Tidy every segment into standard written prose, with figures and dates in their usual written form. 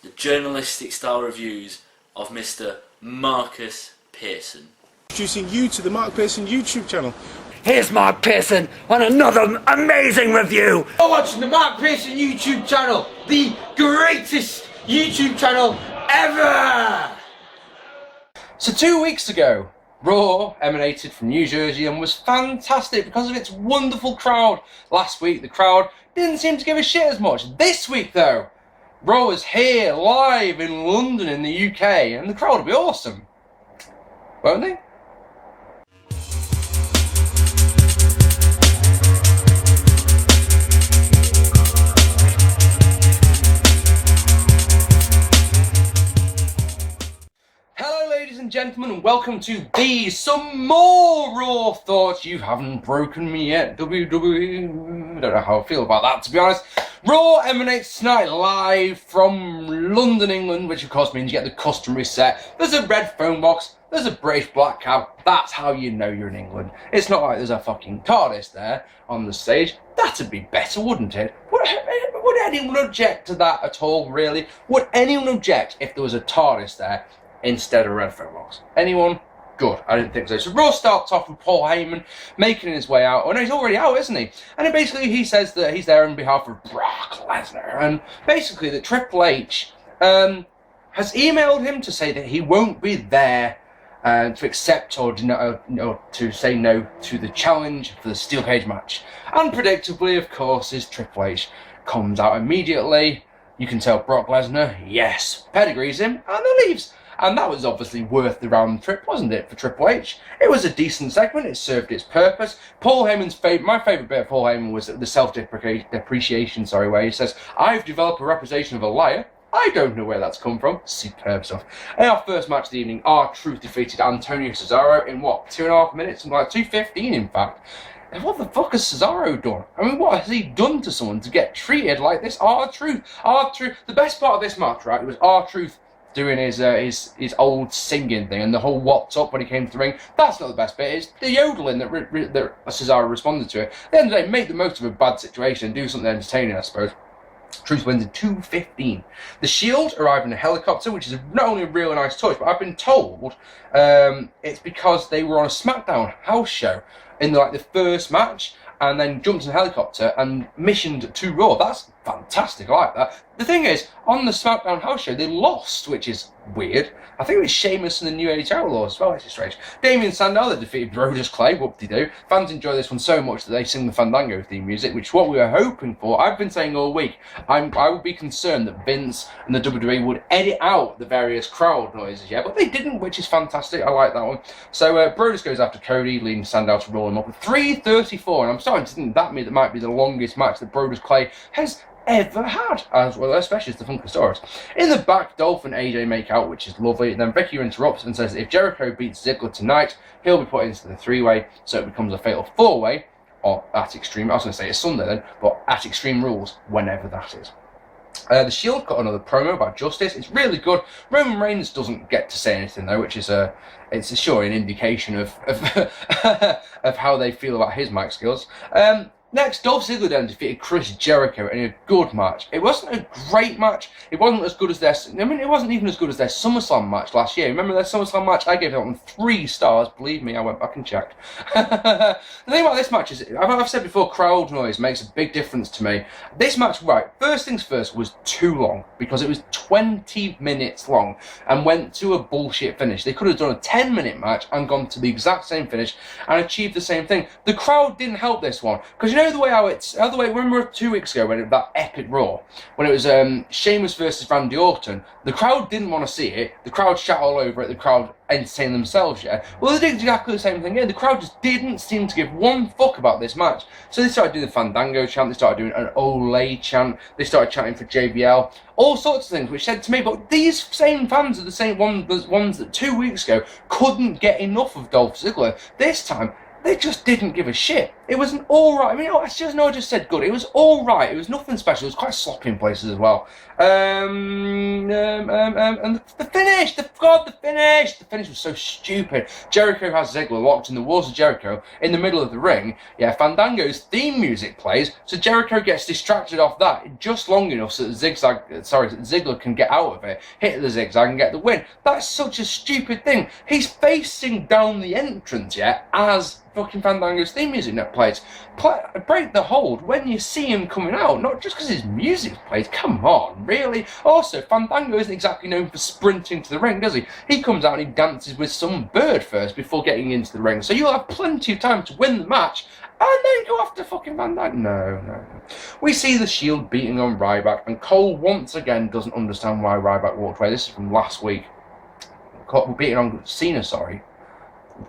the journalistic style reviews of Mr. Marcus Pearson. Introducing you to the Mark Pearson YouTube channel. Here's Mark Pearson on another amazing review. You're watching the Mark Pearson YouTube channel, the greatest YouTube channel ever! So 2 weeks ago, Raw emanated from New Jersey and was fantastic because of its wonderful crowd. Last week, the crowd didn't seem to give a shit as much. This week, though, Raw is here, live in London in the UK, and the crowd will be awesome. Won't they? Ladies and gentlemen, and welcome to some more Raw thoughts. You haven't broken me yet, WWE. I don't know how I feel about that, to be honest. Raw emanates tonight live from London, England, which of course means you get the customary set. There's a red phone box, there's a British black cab. That's how you know you're in England. It's not like there's a fucking TARDIS there on the stage. That'd be better, wouldn't it? Would anyone object to that at all, really? Would anyone object if there was a TARDIS there instead of a red phone box? Anyone? Good. I didn't think so. So Raw starts off with Paul Heyman making his way out. Oh no, he's already out, isn't he? And then basically he says that he's there on behalf of Brock Lesnar, and basically that Triple H has emailed him to say that he won't be there to accept or to say no to the challenge for the steel cage match. Unpredictably, of course, is Triple H comes out immediately. You can tell Brock Lesnar, yes, pedigrees him, and then leaves. And that was obviously worth the round trip, wasn't it, for Triple H? It was a decent segment, it served its purpose. Paul Heyman's my favourite bit of Paul Heyman was the self-depreciation, where he says, I've developed a reputation of a liar. I don't know where that's come from. Superb stuff. In our first match of the evening, R-Truth defeated Antonio Cesaro in what, 2.5 minutes? Something like 2:15 in fact. And what the fuck has Cesaro done? I mean, what has he done to someone to get treated like this? R-Truth. The best part of this match, right, was R-Truth doing his old singing thing and the whole what's up when he came to the ring. That's not the best bit. It's the yodeling that Cesaro responded to it. At the end of the day, make the most of a bad situation and do something entertaining, I suppose. Truth wins in 2:15. The Shield arrive in a helicopter, which is not only a really nice touch, but I've been told it's because they were on a SmackDown house show in the first match, and then jumped in a helicopter and missioned to Raw. That's fantastic, I like that. The thing is, on the SmackDown house show, they lost, which is weird. I think it was Sheamus and the New Age Outlaws as well, which is strange. Damien Sandow, they defeated Brodus Clay, whoop-de-doo. Fans enjoy this one so much that they sing the Fandango theme music, which is what we were hoping for. I've been saying all week, I would be concerned that Vince and the WWE would edit out the various crowd noises, but they didn't, which is fantastic. I like that one. So Brodus goes after Cody, leading Sandow to roll him up with 3:34, and I'm starting to think that might be the longest match that Brodus Clay has ever had, as well, especially as the Funkasaurus. In the back, Dolph and AJ make out, which is lovely. Then Becky interrupts and says that if Jericho beats Ziggler tonight, he'll be put into the three-way, so it becomes a fatal four-way, or at Extreme, I was going to say it's Sunday then, but at Extreme Rules, whenever that is. The Shield got another promo about justice. It's really good. Roman Reigns doesn't get to say anything though, which is it's sure an indication of of how they feel about his mic skills. Next, Dolph Ziggler then defeated Chris Jericho in a good match. It wasn't a great match. It wasn't as good as it wasn't even as good as their SummerSlam match last year. Remember their SummerSlam match? I gave that one 3 stars. Believe me, I went back and checked. The thing about this match is, I've said before, crowd noise makes a big difference to me. This match, right, first things first, was too long because it was 20 minutes long and went to a bullshit finish. They could have done a 10-minute match and gone to the exact same finish and achieved the same thing. The crowd didn't help this one because you know the way remember 2 weeks ago when it was that epic Raw, when it was Sheamus versus Randy Orton, the crowd didn't want to see it, the crowd shot all over it, the crowd entertained themselves, well they did exactly the same thing here. The crowd just didn't seem to give one fuck about this match, so they started doing the Fandango chant, they started doing an Olay chant, they started chanting for JBL, all sorts of things, which said to me, but these same fans are the same ones that 2 weeks ago couldn't get enough of Dolph Ziggler. This time, they just didn't give a shit. It was an alright, I mean, I just said good. It was alright. It was nothing special. It was quite sloppy in places as well. And the finish! The finish was so stupid. Jericho has Ziggler locked in the walls of Jericho in the middle of the ring. Yeah, Fandango's theme music plays, so Jericho gets distracted off that just long enough so that Ziggler can get out of it, hit the zigzag and get the win. That's such a stupid thing. He's facing down the entrance, yeah, as fucking Fandango's theme music that plays. Break the hold when you see him coming out, not just because his music plays. Come on, really? Also, Fandango isn't exactly known for sprinting to the ring, does he? He comes out and he dances with some bird first before getting into the ring, so you'll have plenty of time to win the match and then go after fucking Fandango. No. We see the Shield beating on Ryback, and Cole once again doesn't understand why Ryback walked away. This is from last week. Beating on Cena,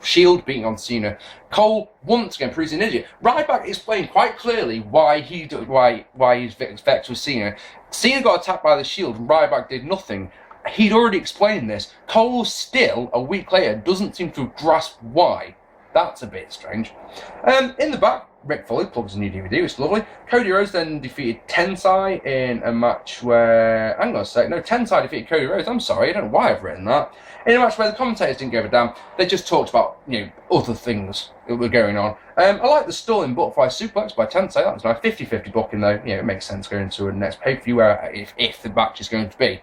Shield beating on Cena. Cole once again proves an idiot. Ryback explained quite clearly why he's vexed with Cena. Cena got attacked by the Shield and Ryback did nothing. He'd already explained this. Cole still, a week later, doesn't seem to grasp why. That's a bit strange. In the back, Rick Foley plugs a new DVD, it's lovely. Cody Rhodes then defeated Tensai in a match where... Tensai defeated Cody Rhodes, I'm sorry, I don't know why I've written that. In a match where the commentators didn't give a damn, they just talked about, other things that were going on. I like the stalling butterfly suplex by Tensai, that was nice. 50-50 booking though, it makes sense going into a next pay-per-view where if the match is going to be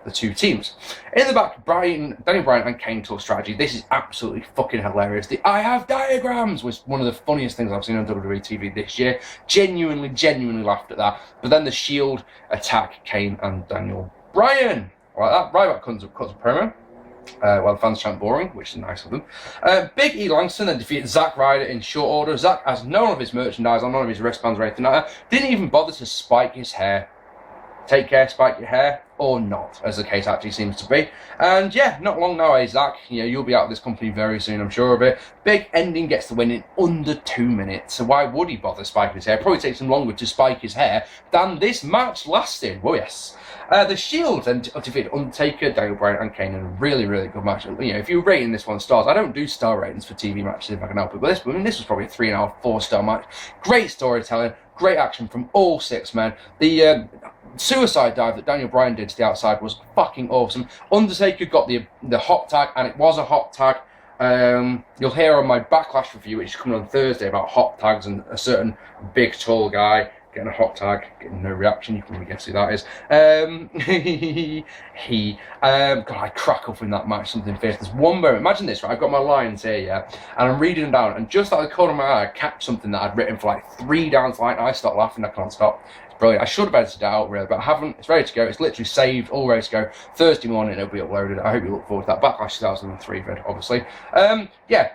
the two teams. In the back, Daniel Bryan and Kane talk strategy. This is absolutely fucking hilarious. The I have diagrams was one of the funniest things I've seen on WWE TV this year. Genuinely laughed at that. But then the Shield attack Kane and Daniel Bryan. Like that. Ryback cuts a promo. While the fans chant boring, which is nice of them. Big E Langston then defeated Zack Ryder in short order. Zack has none of his merchandise on, none of his wristbands or anything like that. Didn't even bother to spike his hair. Take care, spike your hair, or not, as the case actually seems to be. And yeah, not long now, Zack. You'll be out of this company very soon, I'm sure of it. Big Ending gets the win in under 2 minutes. So why would he bother spiking his hair? Probably takes him longer to spike his hair than this match lasted. Oh yes. The Shield then defeated Undertaker, Daniel Bryan and Kane in a really good match. If you're rating this one stars, I don't do star ratings for TV matches if I can help it, but this was probably a 3.5, 4-star match. Great storytelling, great action from all 6 men. The suicide dive that Daniel Bryan did to the outside was fucking awesome. Undertaker got the hot tag, and it was a hot tag. You'll hear on my Backlash review, which is coming on Thursday, about hot tags and a certain big tall guy getting a hot tag, getting no reaction. You can probably guess who that is. God, I crack up in that match, something fierce. There's one moment, imagine this, right? I've got my lines here, yeah, and I'm reading them down, and just out of the corner of my eye, I catch something that I'd written for like 3 down the line. I start laughing, I can't stop. Brilliant. I should have edited it out really, but I haven't. It's ready to go. It's literally saved, all ready to go. Thursday morning it'll be uploaded. I hope you look forward to that. Backlash 2003 vid, obviously.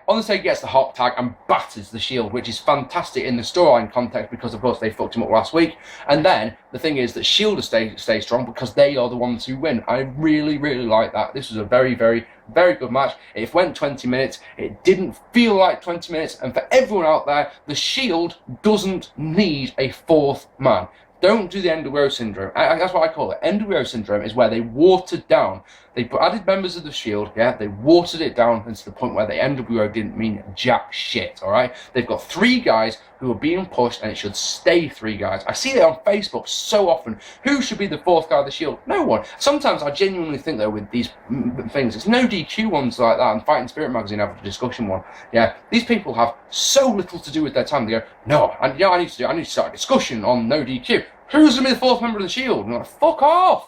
Undertaker gets the hot tag and batters the Shield, which is fantastic in the storyline context because of course they fucked him up last week. And then the thing is that Shield will stay strong because they are the ones who win. I really like that. This was a very good match. It went 20 minutes. It didn't feel like 20 minutes. And for everyone out there, the Shield doesn't need a 4th man. Don't do the NWO syndrome. That's what I call it. NWO syndrome is where they watered down. They added members of the Shield, yeah? They watered it down to the point where the NWO didn't mean jack shit, alright? They've got 3 guys who are being pushed, and it should stay 3 guys. I see it on Facebook so often. Who should be the 4th guy of the Shield? No one. Sometimes I genuinely think, though, with these things, it's no DQ ones like that, and Fighting Spirit magazine have a discussion one. Yeah, these people have so little to do with their time. They go, no, I need to start a discussion on no DQ. Who's going to be the 4th member of the Shield? And I'm like, fuck off!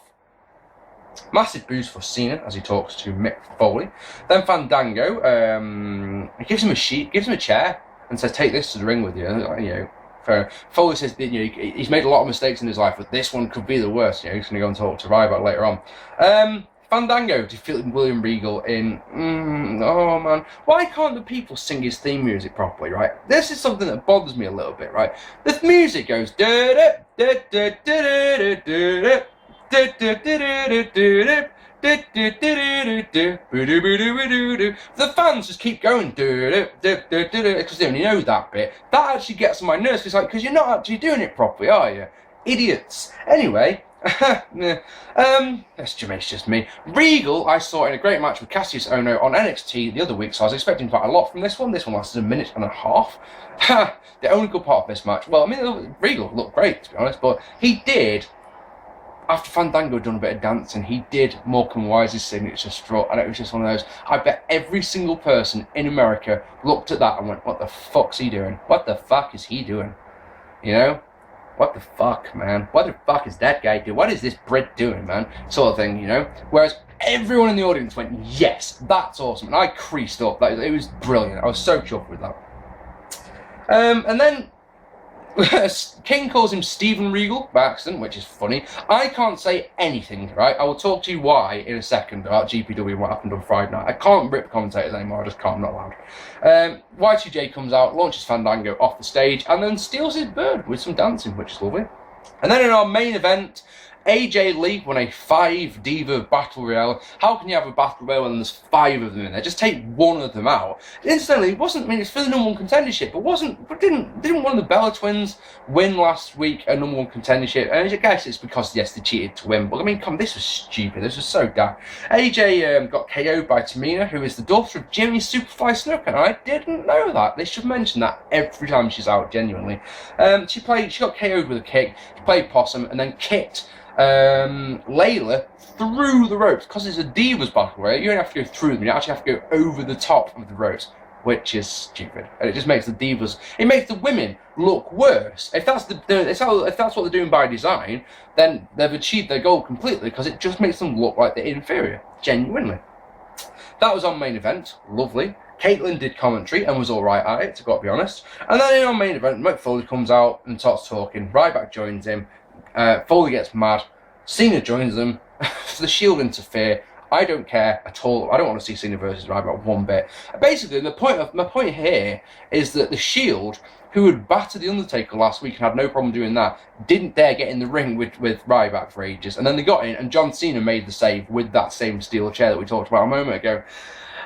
Massive boost for Cena as he talks to Mick Foley. Then Fandango, he gives him a sheet, gives him a chair, and says, take this to the ring with you. Foley says that, he's made a lot of mistakes in his life, but this one could be the worst. He's going to go and talk to Ryback later on. Fandango defeated William Regal in... oh man, why can't the people sing his theme music properly, right? This is something that bothers me a little bit, right? The music goes... The fans just keep going because they only know that bit. That actually gets on my nerves. It's like, because you're not actually doing it properly, are you? Idiots. Anyway, It's just me. Regal, I saw in a great match with Cassius Ohno on NXT the other week, so I was expecting quite a lot from this one. This one lasted a minute and a half. The only good part of this match, well, I mean, Regal looked great, to be honest, but he did, after Fandango had done a bit of dancing, he did Morecambe Wise's signature strut, and it was just one of those. I bet every single person in America looked at that and went, what the fuck's he doing? What the fuck is he doing? You know? What the fuck, man? What the fuck is that guy doing? What is this Brit doing, man? Sort of thing, you know? Whereas everyone in the audience went, yes, that's awesome. And I creased up. It was brilliant. I was so chuffed with that. And then King calls him Stephen Regal by accident, which is funny. I can't say anything, right? I will talk to you why in a second about GPW and what happened on Friday night. I can't rip commentators anymore, I just can't, I'm not allowed. Y2J comes out, launches Fandango off the stage, and then steals his bird with some dancing, which is lovely. And then in our main event, AJ Lee won a 5-diva battle royale. How can you have a battle royale when there's 5 of them in there? Just take one of them out. Incidentally, it wasn't, I mean, it's for the number 1 contendership, but didn't one of the Bella twins win last week a number 1 contendership? And I guess it's because, yes, they cheated to win, but I mean, come on, this was stupid. This was so daft. AJ got KO'd by Tamina, who is the daughter of Jimmy Superfly Snuka, and I didn't know that. They should mention that every time she's out, genuinely. She got KO'd with a kick, she played possum, and then kicked Layla through the ropes. Because it's a Divas battle, right? You don't have to go through them, you actually have to go over the top of the ropes, which is stupid. And it just makes the Divas, it makes the women look worse. If that's what they're doing by design, then they've achieved their goal completely, because it just makes them look like they're inferior, genuinely. That was our main event, lovely. Caitlin did commentary and was alright at it, to be honest. And then in our main event, Mick Foley comes out and starts talking. Ryback joins him. Foley gets mad. Cena joins them. The Shield interfere. I don't care at all. I don't want to see Cena versus Ryback one bit. Basically, my point here is that the Shield, who had battered the Undertaker last week and had no problem doing that, didn't dare get in the ring with Ryback for ages. And then they got in, and John Cena made the save with that same steel chair that we talked about a moment ago.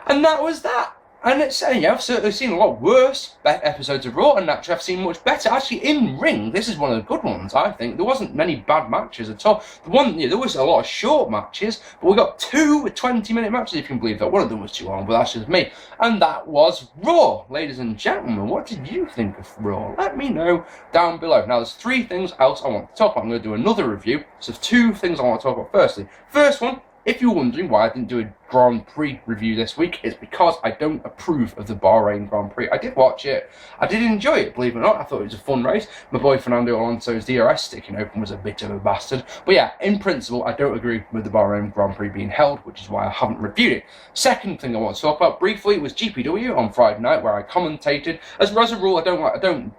And that was that. And it's saying, yeah, I've certainly seen a lot worse episodes of Raw, and actually I've seen much better. Actually, in ring, this is one of the good ones, I think. There wasn't many bad matches at all. There was a lot of short matches, but we got 2 20-minute matches, if you can believe that. One of them was too long, but that's just me. And that was Raw. Ladies and gentlemen, what did you think of Raw? Let me know down below. Now, there's 3 things else I want to talk about. I'm going to do another review. So there's 2 things I want to talk about. Firstly, first one, if you're wondering why I didn't do a Grand Prix review this week, it's because I don't approve of the Bahrain Grand Prix. I did watch it. I did enjoy it, believe it or not. I thought it was a fun race. My boy Fernando Alonso's DRS sticking open was a bit of a bastard. But yeah, in principle, I don't agree with the Bahrain Grand Prix being held, which is why I haven't reviewed it. Second thing I want to talk about briefly was GPW on Friday night, where I commentated. As a rule, I don't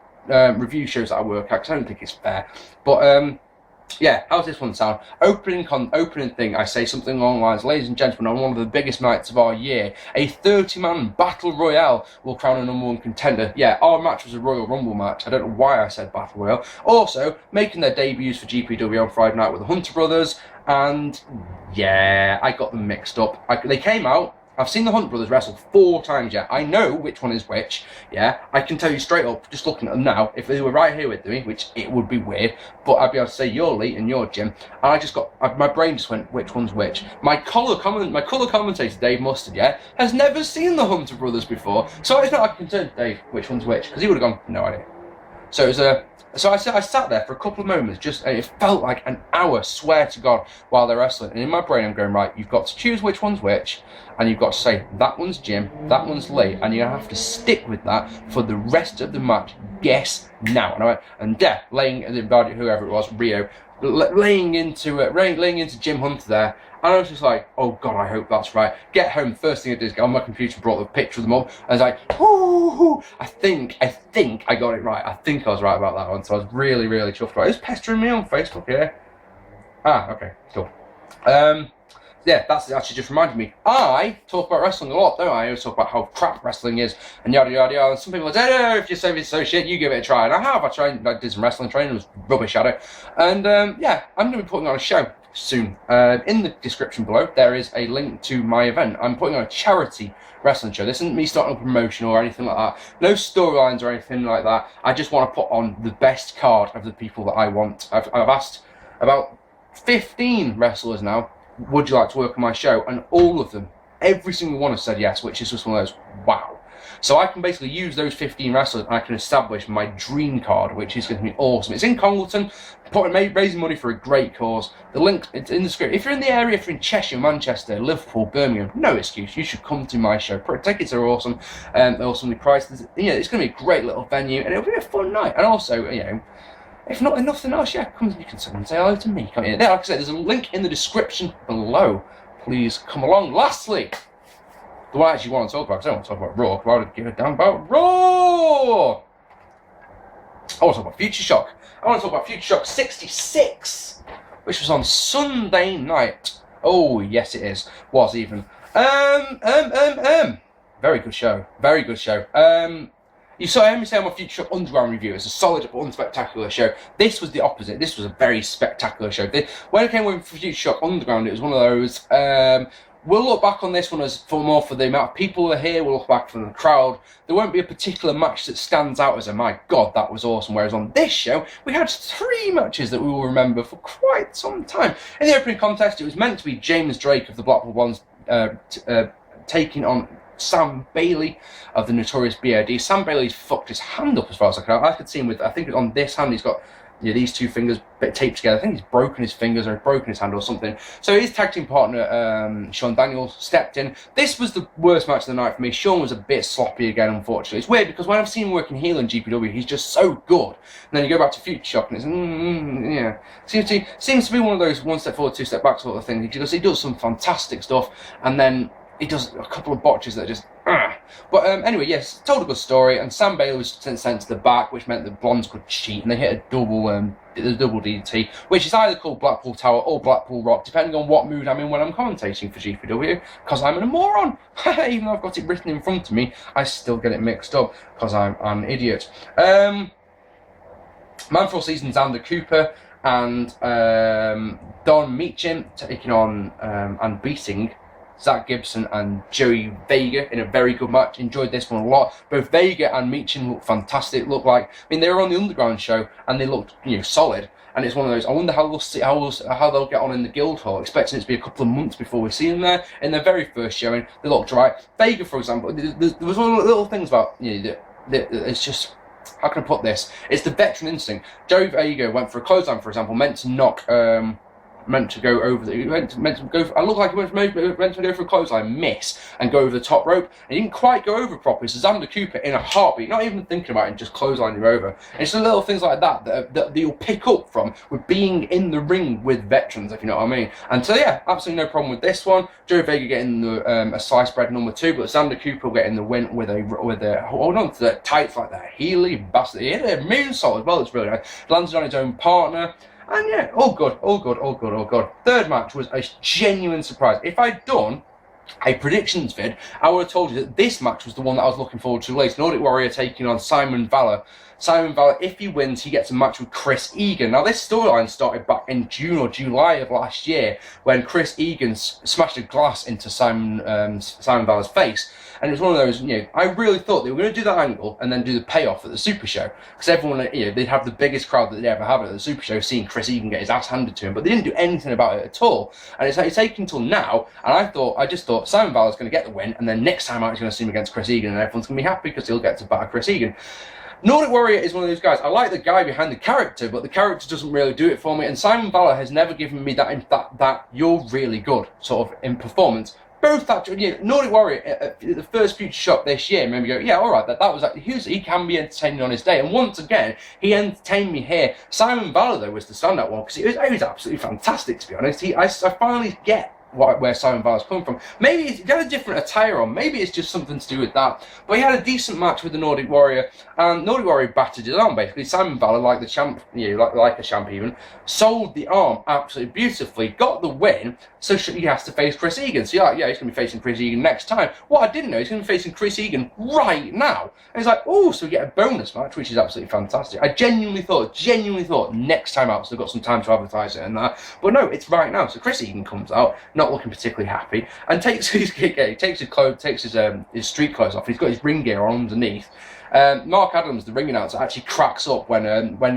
review shows that I work at, because I don't think it's fair. But yeah, how's this one sound? Opening thing, I say something along the lines, ladies and gentlemen, on one of the biggest nights of our year, a 30-man battle royale will crown a number 1 contender. Yeah, our match was a Royal Rumble match. I don't know why I said battle royale. Also, making their debuts for GPW on Friday night with the Hunter Brothers, and yeah, I got them mixed up. They came out. I've seen the Hunt Brothers wrestle 4 times yet. I know which one is which, yeah. I can tell you straight up, just looking at them now, if they were right here with me, which it would be weird, but I'd be able to say you're Lee and you're Jim, and my brain just went, which one's which? My colour commentator, Dave Mustard, yeah, has never seen the Hunter Brothers before, so it's not like I can tell Dave which one's which, because he would have gone, no idea. So it was So I sat there for a couple of moments, and it felt like an hour, swear to God, while they're wrestling. And in my brain, I'm going, right, you've got to choose which one's which, and you've got to say, that one's Jim, that one's Lee, and you're going to have to stick with that for the rest of the match. Guess now. And I went, and laying, whoever it was, Rio, laying into Jim Hunter there. And I was just like, oh God, I hope that's right. Get home, first thing I did is get on my computer and brought the picture of them all. And I was like, ooh, I think I got it right. I think I was right about that one. So I was really, really chuffed about it. It's pestering me on Facebook, yeah. Okay, cool. Yeah, that's actually just reminded me. I talk about wrestling a lot, don't I? I always talk about how crap wrestling is, and yada yada yada. And some people say, no, if you say it's so shit, you give it a try. And I have. I did some wrestling training, it was rubbish at it. And yeah, I'm going to be putting on a show soon. In the description below, there is a link to my event. I'm putting on a charity wrestling show. This isn't me starting a promotion or anything like that. No storylines or anything like that. I just want to put on the best card of the people that I want. I've asked about 15 wrestlers now, would you like to work on my show? And all of them, every single one has said yes, which is just one of those, wow. So I can basically use those 15 wrestlers and I can establish my dream card, which is going to be awesome. It's in Congleton, raising money for a great cause. The link, it's in the script. If you're in the area, if you're in Cheshire, Manchester, Liverpool, Birmingham, no excuse. You should come to my show. Tickets are awesome, awesomely priced. It's going to be a great little venue and it'll be a fun night. And also, if not nothing else, you can come and say hello to me. Can't you? Like I said, there's a link in the description below. Please come along. Lastly, the one I actually want to talk about, because I don't want to talk about Raw, because I would give a damn about Raw! I want to talk about Futureshock. I want to talk about Futureshock 66, which was on Sunday night. Oh, yes it is. Was even. Very good show. Very good show. You saw me say on my Futureshock Underground review, it's a solid but unspectacular show. This was the opposite. This was a very spectacular show. When I came with Futureshock Underground, it was one of those... we'll look back on this one as for the amount of people who are here. We'll look back from the crowd. There won't be a particular match that stands out as a, my God, that was awesome. Whereas on this show, we had 3 matches that we will remember for quite some time. In the opening contest, it was meant to be James Drake of the Blackpool Blondes taking on Sam Bailey of the Notorious B.I.D. Sam Bailey's fucked his hand up as far as I could see him with, I think on this hand he's got these 2 fingers taped together. I think he's broken his fingers or broken his hand or something. So his tag team partner, Sean Daniels, stepped in. This was the worst match of the night for me. Sean was a bit sloppy again, unfortunately. It's weird because when I've seen him working heel in GPW, he's just so good. And then you go back to Futureshock and it's, seems to be one of those 1 step forward, 2 step back sort of thing. Because he does some fantastic stuff and then he does a couple of botches that are just... But anyway, yes, told a good story, and Sam Bailey was sent to the back, which meant the Blondes could cheat, and they hit a double DDT, which is either called Blackpool Tower or Blackpool Rock, depending on what mood I'm in when I'm commentating for GPW, because I'm a moron. Even though I've got it written in front of me, I still get it mixed up, because I'm an idiot. Man for All Seasons, Xander Cooper, and Don Meacham taking on and beating Zach Gibson and Joey Vega in a very good match. Enjoyed this one a lot. Both Vega and Meacham looked fantastic. Looked like, they were on the Underground show and they looked, solid. And it's one of those. I wonder how they'll get on in the Guildhall. Expecting it to be a couple of months before we see them there. In their very first showing, they looked right. Vega, for example, there was one of the little things about it's just. How can I put this? It's the veteran instinct. Joey Vega went for a clothesline, for example, meant to go over the. I looked like he meant to go for a clothesline, miss, and go over the top rope. And he didn't quite go over properly. So Xander Cooper, in a heartbeat, not even thinking about it, just clotheslined him over. And it's the little things like that you'll pick up from with being in the ring with veterans, if you know what I mean. And so yeah, absolutely no problem with this one. Joe Vega getting a sliced bread number 2, but Xander Cooper getting the win with a hold on to the tights like that Healy bastard. He hit a moonsault as well. It's really nice. Landed on his own partner. And yeah, all good. Third match was a genuine surprise. If I'd done a predictions vid, I would have told you that this match was the one that I was looking forward to least. Nordic Warrior taking on Simon Valer. Simon Valer, if he wins, he gets a match with Chris Eagan. Now, this storyline started back in June or July of last year when Chris Eagan smashed a glass into Simon Valer's face. And it was one of those, I really thought they were going to do that angle and then do the payoff at the Super Show. Because everyone, they'd have the biggest crowd that they ever have at the Super Show, seeing Chris Eagan get his ass handed to him. But they didn't do anything about it at all. And it's taken until now. And I just thought Simon Valer's going to get the win. And then next time out, he's going to see him against Chris Eagan. And everyone's going to be happy because he'll get to batter Chris Eagan. Nordic Warrior is one of those guys. I like the guy behind the character, but the character doesn't really do it for me. And Simon Valer has never given me that you're really good sort of in performance. Both that, Nordic Warrior, the first Futureshock this year, made me go, yeah, all right, that was he can be entertaining on his day. And once again, he entertained me here. Simon Valer, though, was the standout one because he was absolutely fantastic, to be honest. I finally get where Simon Valer's coming from. Maybe he had a different attire on. Maybe it's just something to do with that. But he had a decent match with the Nordic Warrior, and Nordic Warrior battered it on, basically. Simon Valer, like the champ, like a champ even, sold the arm absolutely beautifully, got the win, so he has to face Chris Eagan. So yeah, he's going to be facing Chris Eagan next time. What I didn't know, he's going to be facing Chris Eagan right now. And he's like, oh, so we get a bonus match, which is absolutely fantastic. I genuinely thought next time out, so they've got some time to advertise it and that. But no, it's right now. So Chris Eagan comes out, not looking particularly happy, and takes his street clothes off. He's got his ring gear on underneath, Mark Adams, the ring announcer, actually cracks up when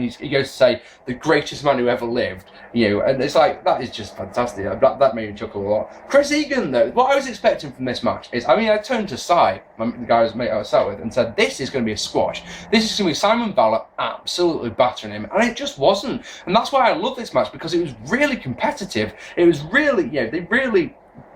he goes to say the greatest man who ever lived, and it's like, that is just fantastic. That made me chuckle a lot. Chris Eagan, though, what I was expecting from this match is, I turned to Cy, the guy I was sat with, and said, this is going to be a squash. This is going to be Simon Valer absolutely battering him, and it just wasn't. And that's why I love this match, because it was really competitive. It was really,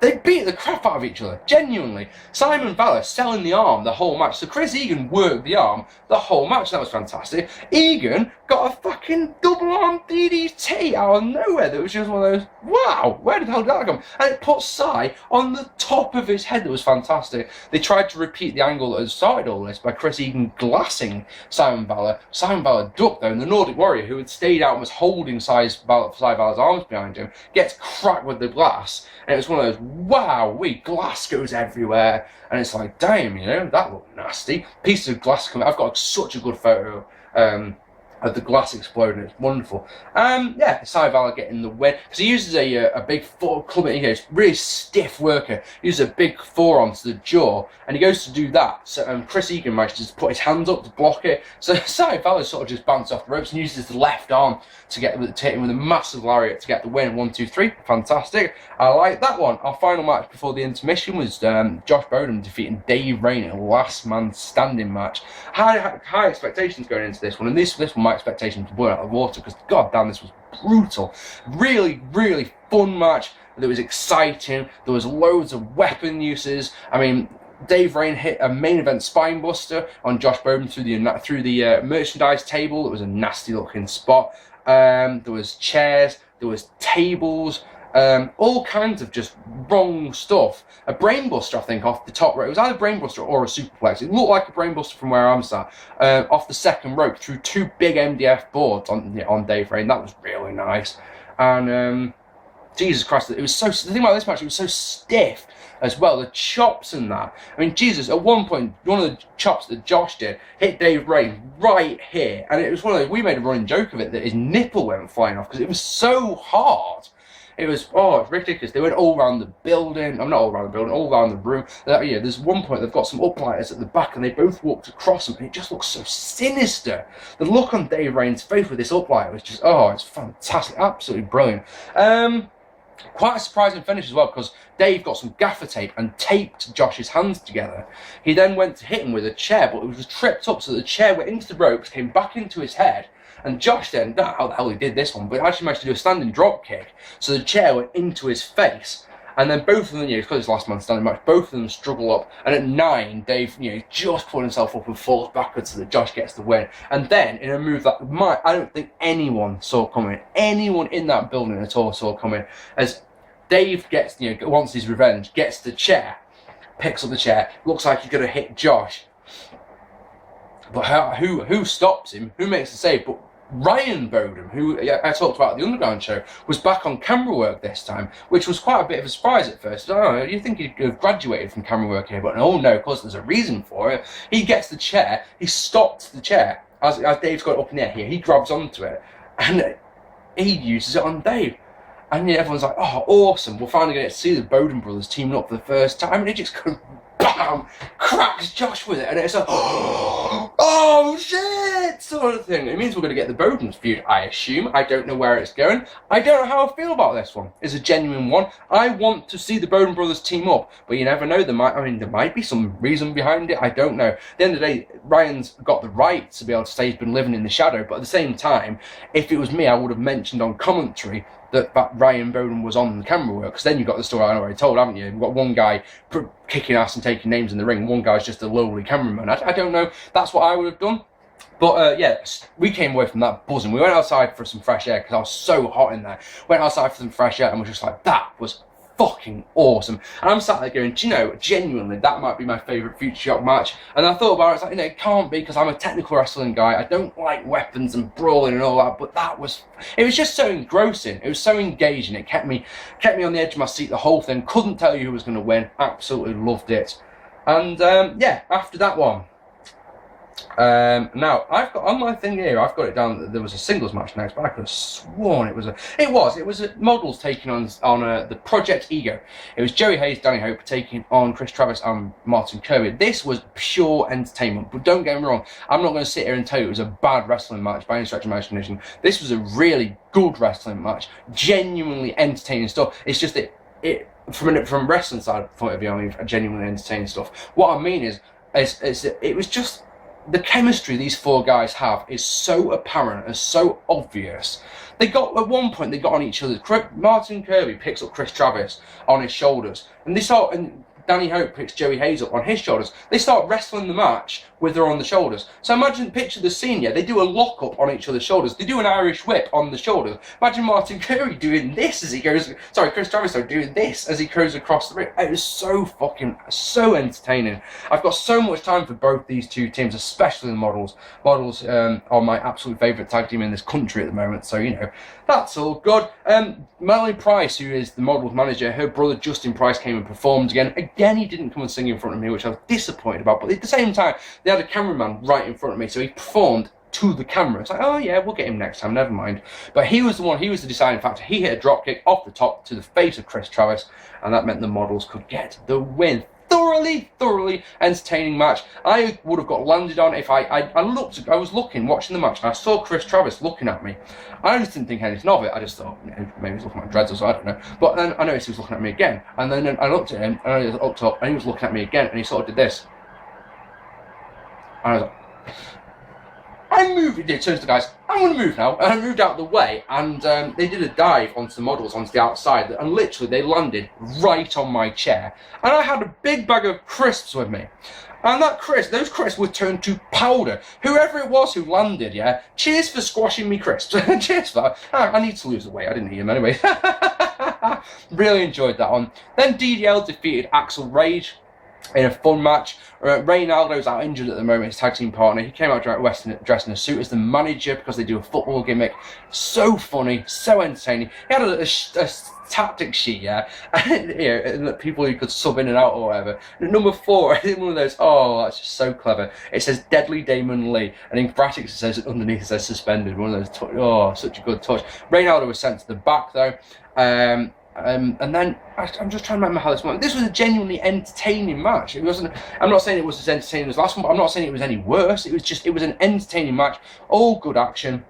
they beat the crap out of each other, genuinely. Simon Valer selling the arm the whole match. So Chris Eagan worked the arm the whole match. That was fantastic. Eagan got a fucking double arm DDT out of nowhere. That was just one of those, wow, where the hell did that come? And it put Cy on the top of his head. That was fantastic. They tried to repeat the angle that had started all this by Chris Eagan glassing Simon Valer. Simon Valer ducked, though, and the Nordic Warrior, who had stayed out and was holding Cy Valer's arms behind him, gets cracked with the glass. And it was one of those, wow, glass goes everywhere. And it's like, damn, that looked nasty. Pieces of glass coming. I've got such a good photo of the glass exploding. It's wonderful. Cy Valer getting the win. Because he uses a big club, really stiff worker. He uses a big forearm to the jaw. And he goes to do that. So Chris Eagan manages to put his hands up to block it. So Cy Valer sort of just bounces off the ropes and uses the left arm to hit him with a massive lariat to get the win. 1, 2, 3. Fantastic. I like that one. Our final match before the intermission was Josh Bodom defeating Dave Rain in a last man standing match. High expectations going into this one, and this one my expectations were out of the water, because god damn, this was brutal. Really, really fun match. It was exciting. There was loads of weapon uses. Dave Rain hit a main event spine buster on Josh Bodom through the merchandise table. It was a nasty looking spot. There was chairs, there was tables, all kinds of just wrong stuff. A brainbuster, I think, off the top rope. It was either a brainbuster or a superplex. It looked like a brainbuster from where I'm sat, off the second rope through 2 big MDF boards on Dave Rain. That was really nice. And Jesus Christ, it was so. The thing about this match, it was so stiff as well. The chops and that. Jesus, at one point, one of the chops that Josh did hit Dave Rain right here, and it was one of those, we made a running joke of it, that his nipple went flying off because it was so hard. It was, it's ridiculous. They went all around the building. Not all around the building, all around the room. There's one point they've got some uplighters at the back, and they both walked across them, and it just looks so sinister. The look on Dave Rain's face with this uplighter was just, it's fantastic, absolutely brilliant. Quite a surprising finish as well, because Dave got some gaffer tape and taped Josh's hands together. He then went to hit him with a chair, but it was tripped up, so the chair went into the ropes, came back into his head, and Josh then, I don't know how the hell he did this one, but actually managed to do a standing drop kick, so the chair went into his face. And then both of them, because it's last man standing match, both of them struggle up. And at 9, Dave, just put himself up and falls backwards so that Josh gets the win. And then, in a move that I don't think anyone saw coming, anyone in that building at all saw coming, as Dave gets, wants his revenge, gets the chair, picks up the chair, looks like he's going to hit Josh. But who stops him? Who makes the save? But Ryan Bodom, who I talked about at the Underground show, was back on camera work this time, which was quite a bit of a surprise at first. You think he'd have graduated from camera work here, but no, of course there's a reason for it. He gets the chair, he stops the chair, as Dave's got it up in the air here, he grabs onto it, and he uses it on Dave. And everyone's like, awesome, we're finally going to see the Bodom brothers teaming up for the first time, and he just goes, bam, cracks Josh with it, and it's like, oh shit, sort of thing. It means we're going to get the Bodoms feud, I assume. I don't know where it's going. I don't know how I feel about this one. It's a genuine one. I want to see the Bodom brothers team up, but you never know. There might be some reason behind it. I don't know. At the end of the day, Ryan's got the right to be able to say he's been living in the shadow, but at the same time, if it was me, I would have mentioned on commentary that Ryan Bodom was on the camera work, because then you've got the story I already told, haven't you? You've got one guy kicking ass and taking names in the ring, one guy's just a lowly cameraman. I don't know, that's what I would have done. But we came away from that buzzing. We went outside for some fresh air, because I was so hot in there. Went outside for some fresh air and was just like, that was fucking awesome. And I'm sat there going, genuinely, that might be my favourite Futureshock match. And I thought about it, it's like, it can't be, because I'm a technical wrestling guy. I don't like weapons and brawling and all that, but it was just so engrossing. It was so engaging. It kept me on the edge of my seat the whole thing. Couldn't tell you who was going to win. Absolutely loved it. And after that one, Now I've got on my thing here. I've got it down that there was a singles match next, but I could have sworn it was models taking on the Project Ego. It was Joey Hayes, Danny Hope taking on Chris Travis and Martin Kirby. This was pure entertainment, but don't get me wrong. I'm not going to sit here and tell you it was a bad wrestling match by any stretch of imagination. This was a really good wrestling match, genuinely entertaining stuff. It's just that it from wrestling side point of view, I mean, genuinely entertaining stuff. What I mean is it was just. The chemistry these four guys have is so apparent and so obvious. At one point they got on each other. Martin Kirby picks up Chris Travis on his shoulders, and Danny Hope picks Joey Hayes up on his shoulders. They start wrestling the match with her on the shoulders. So picture the scene, yeah. They do a lock up on each other's shoulders. They do an Irish whip on the shoulders. Imagine Martin Kirby doing this as he goes. Sorry, Chris Travis doing this as he goes across the ring. It was so entertaining. I've got so much time for both these two teams, especially the models. Models are my absolute favourite tag team in this country at the moment. So that's all good. Melanie Price, who is the models manager, her brother Justin Price came and performed again. Again, he didn't come and sing in front of me, which I was disappointed about. But at the same time, they had a cameraman right in front of me, so he performed to the camera. It's like, oh yeah, we'll get him next time, never mind. But he was the deciding factor. He hit a dropkick off the top to the face of Chris Travis, and that meant the models could get the win. Thoroughly entertaining match. I would have got landed on if I was watching the match, and I saw Chris Travis looking at me. I just didn't think anything of it. I just thought maybe he was looking at my dreads or so, I don't know. But then I noticed he was looking at me again, and then I looked at him, and I looked up, and he was looking at me again, and he sort of did this. And I was like, it turns to the guys, I'm going to move now. And I moved out of the way, and they did a dive onto the models, onto the outside, and literally they landed right on my chair. And I had a big bag of crisps with me. And those crisps were turned to powder. Whoever it was who landed, yeah, cheers for squashing me crisps. Cheers for that. I need to lose the weight, I didn't eat them anyway. Really enjoyed that one. Then DDL defeated Axel Rage in a fun match. Reynaldo's out injured at the moment, his tag team partner. He came out dressed in a suit as the manager because they do a football gimmick. So funny, so entertaining. He had a tactic sheet, yeah, and people who could sub in and out or whatever. And number 4, one of those, oh, that's just so clever. It says Deadly Damon Lee, and in brackets it says underneath it says suspended. One of those, such a good touch. Reynaldo was sent to the back though. And then I'm just trying to remember how this went. This was a genuinely entertaining match. It wasn't. I'm not saying it was as entertaining as the last one, but I'm not saying it was any worse. It was an entertaining match. All good action.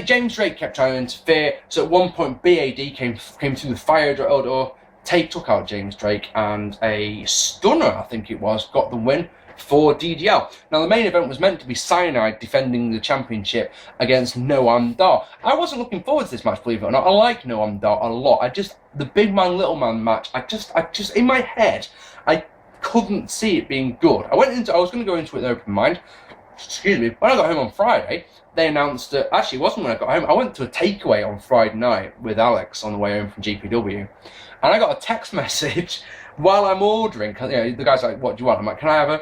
James Drake kept trying to interfere. So at one point, BAD came through the fire door. Took out James Drake, and a stunner, I think it was, got the win for DDL. Now the main event was meant to be Cyanide defending the championship against Noam Dar. I wasn't looking forward to this match, believe it or not. I like Noam Dar a lot. The big man little man match, I just in my head I couldn't see it being good. I was going to go into it with an open mind. Excuse me. When I got home on Friday, they announced that actually it wasn't when I got home. I went to a takeaway on Friday night with Alex on the way home from GPW, and I got a text message while I'm ordering. The guy's like, "What do you want?" I'm like, "Can I have a?"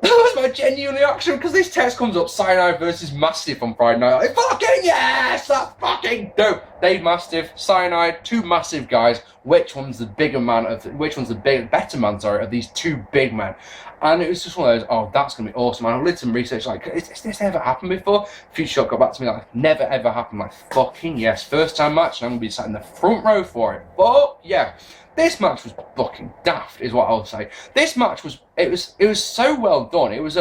That was my genuine reaction because this text comes up: Cyanide versus Mastiff on Friday night. Like, fucking yes, that's fucking dope. Dave Mastiff, Cyanide, two massive guys. Which one's the bigger man? Better man? Sorry, of these two big men. And it was just one of those, oh, that's going to be awesome. And I did some research, like, has this ever happened before? Futureshock got back to me, like, never ever happened. Like, fucking yes, first time match, and I'm going to be sat in the front row for it. But, yeah, this match was fucking daft, is what I'll say. This match was so well done. It was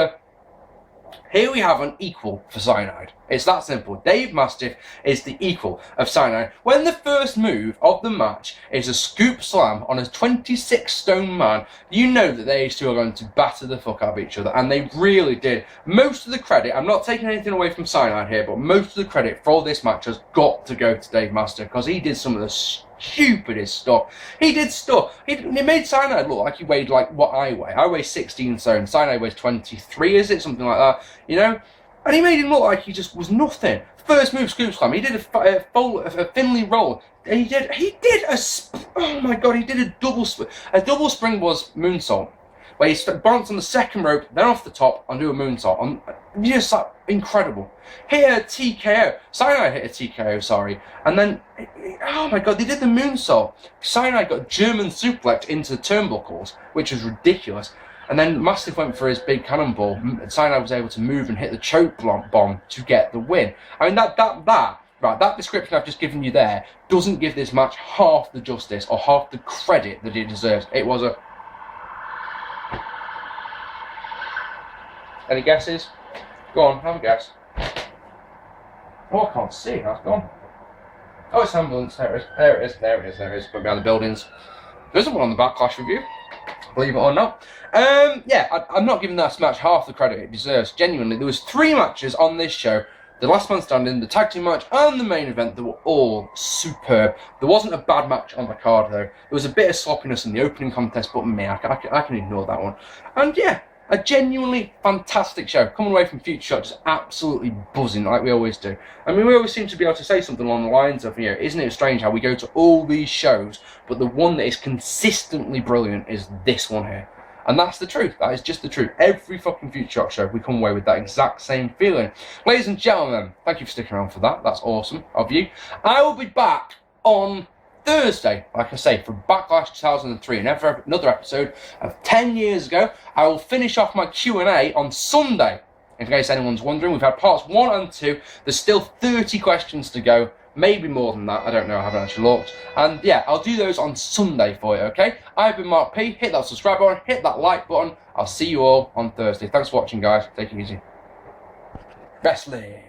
here we have an equal for Cyanide. It's that simple. Dave Mastiff is the equal of Cyanide. When the first move of the match is a scoop slam on a 26-stone man, you know that these two are going to batter the fuck out of each other, and they really did. Most of the credit, I'm not taking anything away from Cyanide here, but most of the credit for all this match has got to go to Dave Mastiff, because he did some of the stupidest stuff. He did stuff. He made Cyanide look like he weighed like what I weigh. I weigh 16 stone. Cyanide weighs 23, is it? Something like that, you know? And he made him look like he just was nothing. First move, scoop slam. He did a Finley roll. He did a double spring was moonsault. where he bounce on the second rope, then off the top, and do a moonsault. Just like incredible. Hit a TKO. Cyanide hit a TKO, sorry. And then, oh my god, they did the moonsault. Cyanide got German suplex into the turnbuckles, which was ridiculous. And then Mastiff went for his big cannonball. Cyanide was able to move and hit the choke bomb to get the win. I mean, that description I've just given you there doesn't give this match half the justice or half the credit that it deserves. It was a... Any guesses? Go on, have a guess. Oh, I can't see. That's gone. Oh, it's ambulance. There it is. There it is. There it is. There it is. But behind the buildings. There's one on the Backlash review. Believe it or not. Yeah, I'm not giving that match half the credit it deserves. Genuinely, there was 3 matches on this show. The last man standing, the tag team match, and the main event, they were all superb. There wasn't a bad match on the card, though. There was a bit of sloppiness in the opening contest, but me, I can ignore that one. And yeah, a genuinely fantastic show. Coming away from Futureshock just absolutely buzzing, like we always do. I mean, we always seem to be able to say something along the lines of, isn't it strange how we go to all these shows, but the one that is consistently brilliant is this one here. And that's the truth. That is just the truth. Every fucking Futureshock show, we come away with that exact same feeling. Ladies and gentlemen, thank you for sticking around for that. That's awesome of you. I will be back on Thursday, like I say, for Backlash 2003, another episode of 10 years ago. I will finish off my Q&A on Sunday. In case anyone's wondering, we've had parts 1 and 2. There's still 30 questions to go. Maybe more than that, I don't know, I haven't actually looked. And yeah, I'll do those on Sunday for you, okay? I've been Mark P. Hit that subscribe button, hit that like button. I'll see you all on Thursday. Thanks for watching, guys. Take it easy. Wrestling.